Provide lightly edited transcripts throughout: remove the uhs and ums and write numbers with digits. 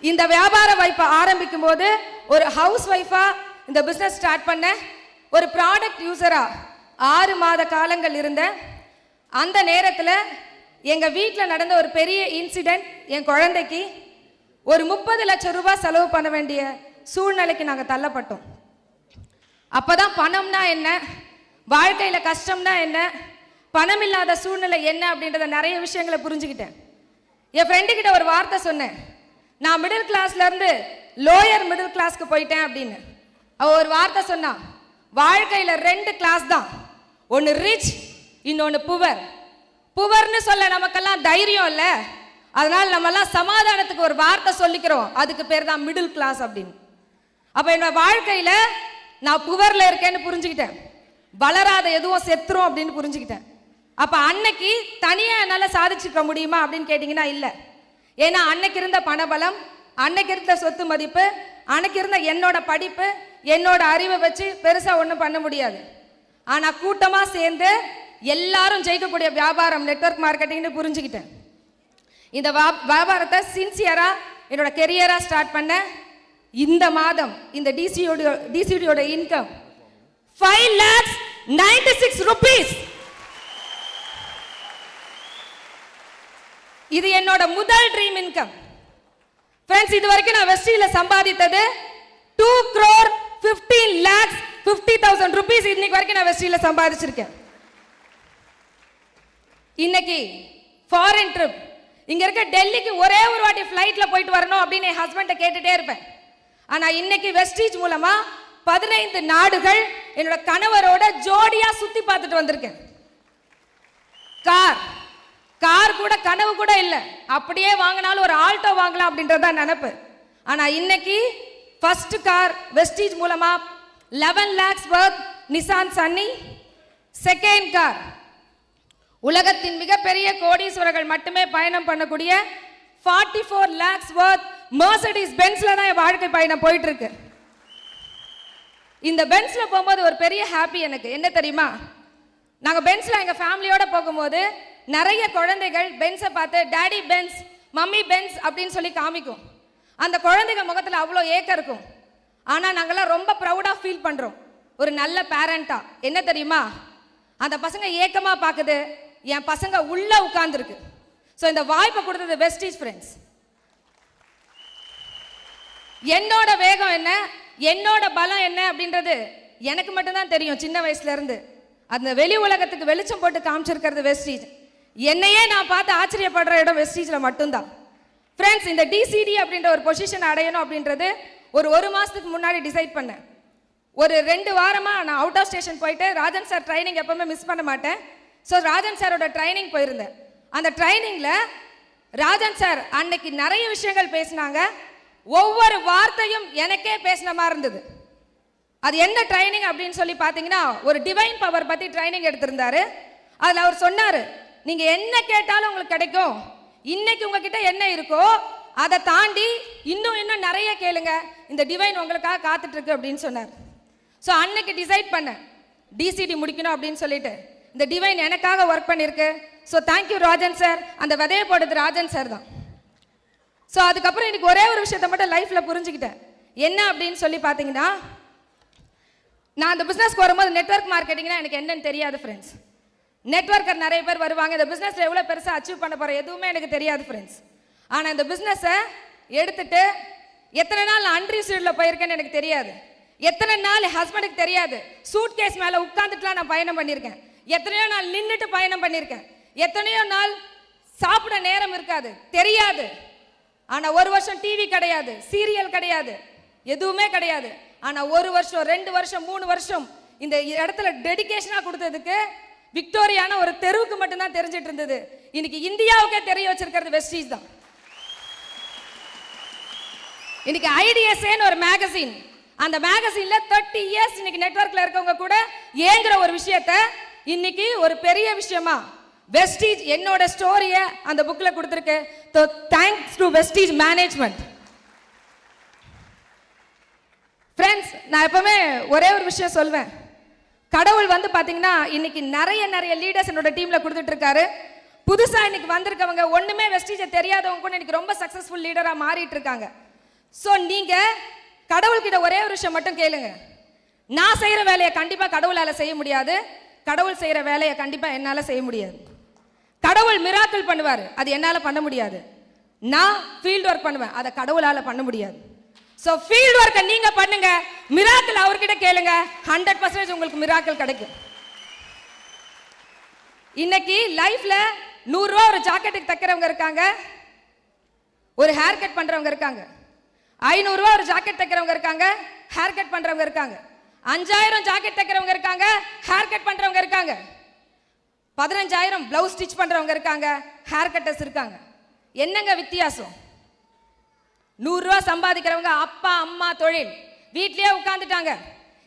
இந்த வியாபார வாய்ப்பை ஆரம்பிக்கும் போது ஒரு ஹவுஸ் ஒய்ஃபா இந்த பிசினஸ் ஸ்டார்ட் பண்ண, ஒரு ப்ராடக்ட் யூசரா 6 மாத காலங்கள் இருந்த அந்த நேரத்தில் எங்க வீட்டில் நடந்த ஒரு பெரிய இன்சிடென்ட், என் குழந்தைக்கு ஒரு 30 லட்சம் ரூபாய் செலவு பண்ண வேண்டிய சூழ்நிலைக்கு நாங்கள் தள்ளப்பட்டோம். அப்பதான் பணம்னா என்ன, வாழ்க்கையில கஷ்டம்னா என்ன, பணம் இல்லாத சூழ்நிலை என்ன அப்படின்றத நிறைய விஷயங்களை புரிஞ்சுக்கிட்டேன். என் ஃப்ரெண்டு கிட்ட ஒரு வார்த்தை சொன்னேன், நான் மிடில் கிளாஸ்ல இருந்து லோயர் மிடில் கிளாஸ்க்கு போயிட்டேன் அப்படின்னு. அவ ஒரு வார்த்தை சொன்னா, வாழ்க்கையில 2 கிளாஸ் தான், ஒன்னு ரிச், இன்னொன்னு புவர். புவர்னு சொல்ல நமக்கெல்லாம் தைரியம் இல்ல, அதனால நம்ம எல்லாம் சமாதானத்துக்கு ஒரு வார்த்தை சொல்லிக்கிறோம், அதுக்கு பேர் தான் மிடில் கிளாஸ் அப்படின்னு. அப்ப என்னோட வாழ்க்கையில நான் புவர்ல இருக்கேன்னு புரிஞ்சுக்கிட்டேன், வளராத எதுவும் செத்துரும் அப்படின்னு புரிஞ்சுக்கிட்டேன். அப்ப அன்னைக்கு தனியா என்னால சாதிச்சுக்க முடியுமா அப்படின்னு கேட்டீங்கன்னா இல்ல. ஏன்னா அன்னைக்கு இருந்த பணபலம், அன்னைக்கு இருந்த சொத்து மதிப்பு, அன்னைக்கு இருந்த என்னோட படிப்பு, என்னோட அறிவை வச்சு பெருசா ஒன்றும் பண்ண முடியாது. ஆனா கூட்டமா சேர்ந்து எல்லாரும் ஜெயிக்கக்கூடிய வியாபாரம் நெட்வொர்க் மார்க்கெட்டிங்னு புரிஞ்சுக்கிட்டேன். இந்த வியாபாரத்தை சின்சியரா என்னோட கெரியரா ஸ்டார்ட் பண்ண. இந்த மாதம் இந்த டிசிடியோட இன்கம் 5,96,000 rupees. இது என்னோட முதல் ட்ரீம் இன்கம். ஃப்ரெண்ட்ஸ், இது வரைக்கும் நான் வெஸ்டில சம்பாதித்தது 2,15,50,000 rupees. இன்னைக்கு வரைக்கும் நான் வெஸ்டில சம்பாதிச்சிருக்கேன். இன்னைக்கு ஃபாரின் ட்ரிப், இங்க இருக்க டெல்லிக்கு ஒரே ஒரு வாட்டி ஃப்ளைட்ல போயிட்டு வரணும் அப்படின்னு என் ஹஸ்பண்ட கேட்டுட்டே இருப்பேன். ஆனா இன்னைக்கு வெஸ்டீஜ் மூலமா 15 நாடுகள் என்னோட கணவரோட ஜோடியா சுத்தி பார்த்துட்டு வந்திருக்கேன். கார் கூட கனவு கூட இல்ல, அப்படியே வாங்கினாலும் ஒரு ஆல்டோ வாங்கலாம் அப்படின்றத நினைப்பு. ஆனா இன்னைக்கு ஃபர்ஸ்ட் கார் வெஸ்டீஜ் மூலமா 11 lakhs worth Nissan Sunny. Second car உலகத்தின் மிகப்பெரிய கோடீஸ்வரர்கள் மட்டுமே பயணம் பண்ணக்கூடிய 44 lakhs worth மெர்சிடிஸ் பென்ஸ்ல தான் என் வாழ்க்கை பயணம் போயிட்டு இருக்கு. இந்த பென்ஸ்ல போகும்போது ஒரு பெரிய ஹாப்பி எனக்கு என்ன தெரியுமா, நாங்க பென்ஸ்ல எங்க ஃபேமிலியோட போகும்போது நிறைய குழந்தைகள் பென்ஸை பார்த்து டாடி பென்ஸ், மம்மி பென்ஸ் அப்படின்னு சொல்லி காமிக்கும். அந்த குழந்தைங்க முகத்துல அவ்வளோ ஏக்கம் இருக்கும். ஆனா நாங்கெல்லாம் ரொம்ப ப்ரௌடா ஃபீல் பண்றோம் ஒரு நல்ல பேரண்டா. என்ன தெரியுமா, அந்த பசங்க ஏக்கமா பாக்குது, என் பசங்க உள்ள உட்கார்ந்து இருக்கு. ஸோ இந்த வாய்ப்பை கொடுத்தது வெஸ்டீஜ் ஃப்ரெண்ட்ஸ். என்னோட வேகம் என்ன, என்னோட பலம் என்ன அப்படின்றது எனக்கு மட்டும்தான் தெரியும் சின்ன வயசுல இருந்து. அந்த வெளி உலகத்துக்கு வெளிச்சம் போட்டு காமிச்சிருக்கிறது வெஸ்டீஜ். என்னையே நான் பார்த்து ஆச்சரியப்படுற இடம் வெஸ்டீஜ்ல மட்டும்தான். ஃப்ரெண்ட்ஸ், இந்த டிசிடி அப்படின்ற ஒரு பொசிஷன் அடையணும் அப்படின்றது ஒரு மாசத்துக்கு முன்னாடி டிசைட் பண்ணேன். ஒரு 2 வாரமா நான் அவுட் ஆஃப் ஸ்டேஷன் போயிட்டு ராஜன் சார் ட்ரைனிங் எப்பவுமே மிஸ் பண்ண மாட்டேன். ஸோ ராஜன் சாரோட ட்ரைனிங் போயிருந்தேன். அந்த ட்ரைனிங்ல ராஜன் சார் அன்னைக்கு நிறைய விஷயங்கள் பேசினாங்க. ஒவ்வொரு வார்த்தையும் எனக்கே பேசின மாதிரி இருந்தது. அது என்ன ட்ரைனிங் அப்படின்னு சொல்லி பார்த்தீங்கன்னா, ஒரு டிவைன் பவர் பத்தி ட்ரைனிங் எடுத்திருந்தாரு. அதில் அவர் சொன்னாரு, நீங்க என்ன கேட்டாலும் உங்களுக்கு கிடைக்கும், இன்னைக்கு உங்ககிட்ட என்ன இருக்கோ அதை தாண்டி இன்னும் நிறைய கேளுங்க, இந்த டிவைன் உங்களுக்காக காத்துட்டு இருக்கு அப்படின்னு சொன்னார். ஸோ அன்னைக்கு டிசைட் பண்ணேன் டிசிடி முடிக்கணும் அப்படின்னு சொல்லிட்டு. இந்த டிவைன் எனக்காக ஒர்க் பண்ணிருக்கு. So thank you Rajan sir. அந்த விதையை போடுறது ராஜன் சார் தான். ஸோ அதுக்கப்புறம் எனக்கு ஒரே ஒரு விஷயத்தை மட்டும் லைஃப்ல புரிஞ்சுக்கிட்டேன். என்ன அப்படின்னு சொல்லி பார்த்தீங்கன்னா, நான் அந்த பிஸ்னஸ்க்கு வரும்போது நெட்வொர்க் மார்க்கெட்டிங்னா எனக்கு என்னன்னு தெரியாது ஃப்ரெண்ட்ஸ். நெட்வொர்க்கர் நிறைய பேர் வருவாங்க, இந்த பிஸ்னஸ்ல எவ்வளோ பெருசாக அச்சீவ் பண்ண போற எதுவுமே எனக்கு தெரியாது ஃப்ரெண்ட்ஸ். ஆனால் இந்த பிஸ்னஸை எடுத்துட்டு எத்தனை நாள் அன்ரிசீவ்ல போயிருக்கேன்னு எனக்கு தெரியாது. எத்தனை நாள் ஹஸ்பண்டுக்கு தெரியாது. சூட் கேஸ் மேலே உட்காந்துட்டுலாம் நான் பயணம் பண்ணியிருக்கேன். எத்தனையோ நாள் நின்றுட்டு பயணம் பண்ணியிருக்கேன். எத்தனையோ நாள் சாப்பிட நேரம் இருக்காது, தெரியாது. ஆனால் 1 வருஷம் டிவி கிடையாது, சீரியல் கிடையாது, எதுவுமே கிடையாது. ஆனால் 1 வருஷம் 2 வருஷம் 3 வருஷம் இந்த இடத்துல டெடிகேஷனாக கொடுத்ததுக்கு விக்டோரியான ஒரு தெருவுக்கு மட்டும்தான் தெரிஞ்சிட்டு இருந்தது. இன்னைக்கு இந்தியாவுக்கே தெரிய வச்சிருக்கிறது வெஸ்டீஜ் தான். இன்னைக்கு ஐடிஎஸ்ஏன்னு ஒரு மேகசின், அந்த மேகசின்ல 30 years இன்னைக்கு நெட்வொர்க்ல இருக்கவங்க கூட ஏங்குற ஒரு விஷயத்த இன்னைக்கு ஒரு பெரிய விஷயமா வெஸ்டீஜ் என்னோட ஸ்டோரியை அந்த புக்ல கொடுத்திருக்கு. So thanks to Vestige management. Friends, நான் எப்பவுமே ஒரே ஒரு விஷயம் சொல்வேன். கடவுள் வந்து பாத்தீங்கன்னா இன்னைக்கு நிறைய லீடர்ஸ் என்னோட டீம்ல கொடுத்துட்டு இருக்காரு. புதுசா இன்னைக்கு வந்திருக்கவங்க ஒண்ணுமே வெஸ்டீஜை தெரியாதவங்க கூட இன்னைக்கு ரொம்ப சக்சஸ்ஃபுல் லீடரா மாறிட்டு இருக்காங்க. ஸோ நீங்க கடவுள்கிட்ட ஒரே ஒரு விஷயம் மட்டும் கேளுங்க. நான் செய்யற வேலையை கண்டிப்பா கடவுளால செய்ய முடியாது, கடவுள் செய்யற வேலையை கண்டிப்பா என்னால செய்ய முடியாது. கடவுள் மிராக்கிள் பண்ணுவாரு, அது என்னால பண்ண முடியாது. நான் ஃபீல்ட் ஒர்க் பண்ணுவேன், அதை கடவுளால பண்ண முடியாது. ஸோ ஃபீல்ட் ஒர்க்கை நீங்க பண்ணுங்க, மிராக்கிள் அவர்கிட்ட கேளுங்க, 100% உங்களுக்கு மிராக்கிள் கிடைக்கும். இன்னைக்கு லைஃப்ல 100 ரூபா ஒரு ஜாக்கெட்டுக்கு தைக்கிறவங்க இருக்காங்க, ஒரு ஹேர் கட் பண்றவங்க இருக்காங்க. 500 ரூபா ஒரு ஜாக்கெட் தைக்கிறவங்க இருக்காங்க, ஹேர் கட் பண்றவங்க இருக்காங்க. 5000 ஜாக்கெட் தைக்கிறவங்க இருக்காங்க, ஹேர் கட் பண்றவங்க இருக்காங்க. 15000 பிளவுஸ் ஸ்டிச் பண்றவங்க இருக்காங்க, ஹேர் கட்டர்ஸ் இருக்காங்க. என்னங்க வித்தியாசம்? 100 ரூபா சம்பாதிக்கிறவங்க அப்பா அம்மா தொழில், வீட்லயே உட்கார்ந்துட்டாங்க.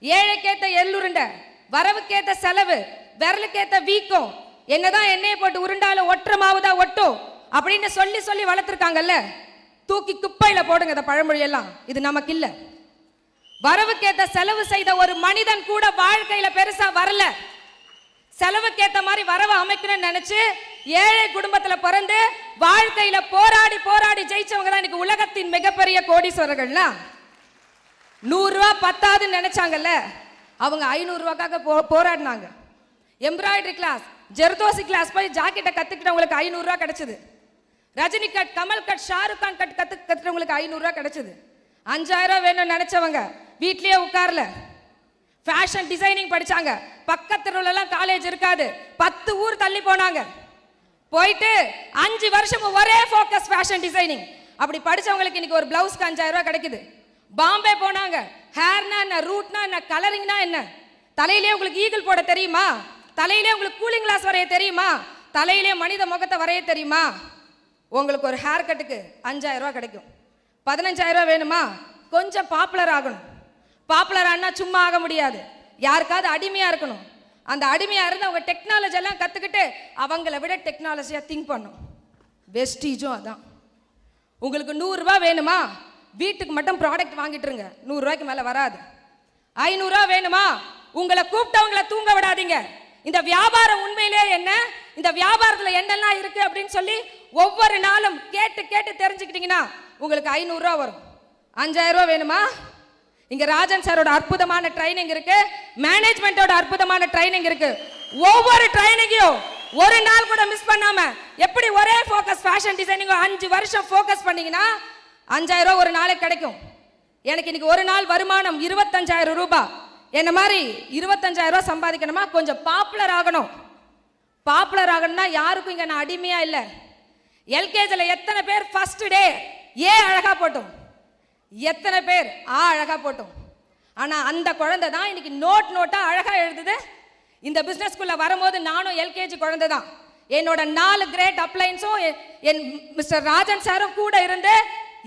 ஏழைக்கேத்த எள்ளுருண்டை, வரவுக்கேத்த செலவு, விரலுக்கேத்த வீக்கம், என்னதான் எண்ணெயை போட்டு உருண்டாலும் ஒற்ற மாவுதா ஒட்டும் அப்படின்னு சொல்லி சொல்லி வளர்த்துருக்காங்கல்ல. தூக்கி குப்பையில போடுங்க இந்த பழமொழியெல்லாம், இது நமக்கு இல்ல. வரவுக்கேத்த செலவு செய்த ஒரு மனிதன் கூட வாழ்க்கையில பெருசா வரல. செலவுக்கேத்த மாதிரி வரவு அமைக்கணும்னு நினைச்சு ஏழை குடும்பத்துல பிறந்து வாழ்க்கையில போராடி போராடி ஜெயிச்சவங்க தான் இன்னைக்கு உலகத்தின் மிகப்பெரிய கோடீஸ்வரர்கள்லாம். 100 ரூபா பத்தாதுன்னு நினைச்சாங்கல்ல, அவங்க 500 ரூபாய்க்காக போராடினாங்க. எம்ப்ராய்டரி கிளாஸ், ஜெர்தோசி கிளாஸ் போய் ஜாக்கெட்டை கத்துக்கிட்டவங்களுக்கு 500 ரூபா கிடைச்சது. Rajini cut, Kamal cut, Shahrukh Khan cut கத்துக்கிட்டவங்களுக்கு 500 ரூபா கிடைச்சது. 5000 ரூபா வேணும்னு நினைச்சவங்க வீட்லயே உட்கார்ல ஃபேஷன் டிசைனிங் படிச்சாங்க. பக்கத்துல எல்லாம் காலேஜ் இருக்காது, 10 ஊர் தள்ளி போனாங்க. போயிட்டு 5 வருஷம் ஒரே ஃபோக்கஸ் ஃபேஷன் டிசைனிங். அப்படி படிச்சவங்களுக்கு இன்னைக்கு ஒரு பிளவுஸ்க்கு 5000 ரூபா கிடைக்குது. பாம்பே போனாங்க, ஹேர்னா என்ன, ரூட்னா என்ன, கலரிங்னா என்ன, தலையிலே உங்களுக்கு ஈகிள் போட தெரியுமா, தலையிலே உங்களுக்கு கூலிங் கிளாஸ் வரைய தெரியுமா, தலையிலே மனித முகத்தை வரைய தெரியுமா, உங்களுக்கு ஒரு ஹேர் கட்டுக்கு 5000 ரூபா கிடைக்கும். 15000 ரூபா வேணுமா, கொஞ்சம் பாப்புலர் ஆகணும். பாப்புலர் ஆனா சும்மா ஆக முடியாது, யாருக்காவது அடிமையா இருக்கணும். அந்த அடிமையா இருந்து அவங்க டெக்னாலஜி எல்லாம் கத்துக்கிட்டு அவங்கள விட டெக்னாலஜியா திங்க் பண்ணும். வெஸ்டீஜும் அதான். உங்களுக்கு 100 ரூபா வேணுமா, வீட்டுக்கு மட்டும் ப்ராடக்ட் வாங்கிட்டு இருங்க, 100 ரூபாய்க்கு மேல வராது. 500 ரூபா வேணுமா, உங்களை கூப்பிட்டவங்களை தூங்க விடாதீங்க. இந்த வியாபாரம் உண்மையிலே என்ன, இந்த வியாபாரத்துல என்னெல்லாம் இருக்கு அப்படின்னு சொல்லி ஒவ்வொரு நாளும் கேட்டு கேட்டு தெரிஞ்சுக்கிட்டீங்கன்னா உங்களுக்கு 500 ரூபா வரும். 5000 ரூபா வேணுமா, இங்க ராஜன் சாரோட அற்புதமான ட்ரைனிங் இருக்கு, மேனேஜ்மெண்டோட அற்புதமான ட்ரைனிங் இருக்கு. ஒவ்வொரு ட்ரைனிங்கையும் ஒரு நாள் கூட மிஸ் பண்ணாம எப்படி ஒரே ஃபோக்கஸ் ஃபேஷன் டிசைனிங் 5 வருஷம் ஃபோக்கஸ் பண்ணீங்கன்னா 5000 ரூபா ஒரு நாளைக்கு கிடைக்கும். எனக்கு இன்னைக்கு ஒரு நாள் வருமானம் 25000 ரூபாய். என்ன மாதிரி 25000 ரூபாய் சம்பாதிக்கணுமா, கொஞ்சம் பாப்புலர் ஆகணும். பாப்புலர் ஆகணும்னா யாருக்கும் இங்க நான் அடிமையா இல்லை. எல்கேஜில எத்தனை பேர் ஃபர்ஸ்ட் டே ஏ அழகா போட்டோம், எத்தனை பேர் ஆ அழகா போட்டோம். ஆனா அந்த குழந்தை தான் இன்னைக்கு நோட்டா அழகா எழுதுது. இந்த பிசினஸ்க்குள்ள வரும்போது நானும் எல்கேஜி குழந்தை தான். என்னோட 4 கிரேட் அப்ளைன்ஸும் என் மிஸ்டர் ராஜன் சாரும் கூட இருந்து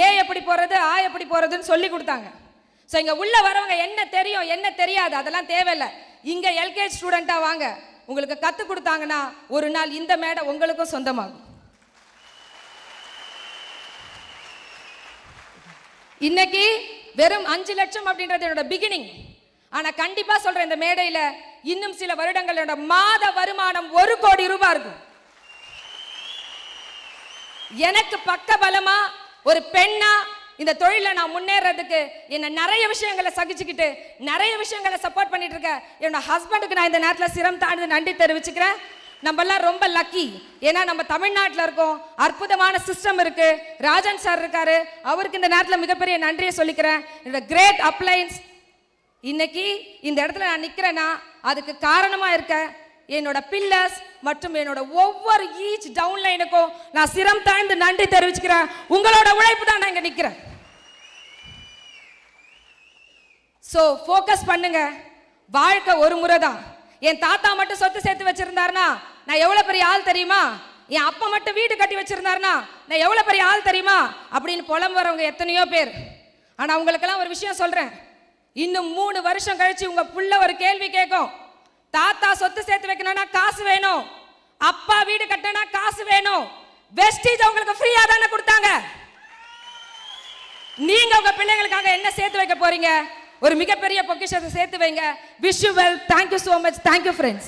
ஏ எப்படி போறது ஆ எப்படி போறதுன்னு சொல்லி கொடுத்தாங்க. ஸோ இங்க உள்ள வரவங்க என்ன தெரியும் என்ன தெரியாது அதெல்லாம் தேவையில்லை. இங்க எல்கேஜி ஸ்டூடெண்டா வாங்க, உங்களுக்கு கத்து கொடுத்தாங்கன்னா ஒரு நாள் இந்த மேடை உங்களுக்கும் சொந்தமாகும். இன்னைக்கு வெறும் 5 லட்சம் அப்படின்றது என்னோட பிகினிங். ஆனா கண்டிப்பா சொல்றேன், இந்த மேடையில இன்னும் சில வருடங்கள் என்னோட மாத வருமானம் 1 கோடி ரூபாய் இருக்கும். எனக்கு பக்க பலமா ஒரு பெண்ணா இந்த தொழில நான் முன்னேறதுக்கு என்ன நிறைய விஷயங்களை சகிச்சுக்கிட்டு நிறைய விஷயங்களை சப்போர்ட் பண்ணிட்டு இருக்க என்னோட ஹஸ்பண்டுக்கு நான் இந்த நேரத்தில் சிரம் தாழ்ந்து நன்றி தெரிவிச்சுக்கிறேன். நம்ம எல்லாம் ரொம்ப லக்கி, ஏன்னா நம்ம தமிழ்நாட்டில் இருக்கோம், அற்புதமான சிஸ்டம் இருக்கு. ராஜன் சார் இருக்காரு, அவருக்கு இந்த நேரத்தில் மிகப்பெரிய நன்றியை சொல்லிக்கிறேன். என்னோட கிரேட் அப்ளைன்ஸ் இன்னைக்கு இந்த இடத்துல நான் நிக்கிறேன்னா அதுக்கு காரணமா இருக்க என்னோட பில்லர்ஸ் மற்றும் என்னோட ஒவ்வொரு ஈச் டவுன்லைனுக்கும் நான் சிரம் தாழ்ந்து நன்றி தெரிவிச்சுக்கிறேன். உங்களோட உழைப்பு தான் நான் இங்க நிக்கிறேன். சோ ஃபோக்கஸ் பண்ணுங்க. வாழ்க்கை ஒரு முறை தான். என் தாத்தா மட்டும் சொத்து சேர்த்து வச்சிருந்தாருன்னா நான் எவ்வளவு பெரிய ஆள் தெரியுமா, என் அப்பா மட்டும் வீடு கட்டி வச்சிருந்தாருன்னா நான் எவ்வளவு பெரிய ஆள் தெரியுமா அப்படின்னு புலம்புறவங்க எத்தனையோ பேர். ஆனா உங்களுக்கெல்லாம் ஒரு விஷயம் சொல்றேன், இன்னும் 3 வருஷம் கழிச்சு உங்க புள்ள ஒரு கேள்வி கேட்கும், தாத்தா சொத்து சேர்த்து வைக்கணும்னா காசு வேணும், அப்பா வீடு கட்டணும்னா காசு வேணும், வெஸ்டீஜ் உங்களுக்கு ஃப்ரீயா தானே கொடுத்தாங்க. நீங்க உங்க பிள்ளைகளுக்காக என்ன சேர்த்து வைக்க போறீங்க? ஒரு மிகப்பெரிய பொக்கிஷத்தை சேர்த்து வைங்க. Wish you well. Thank you so much. Thank you friends.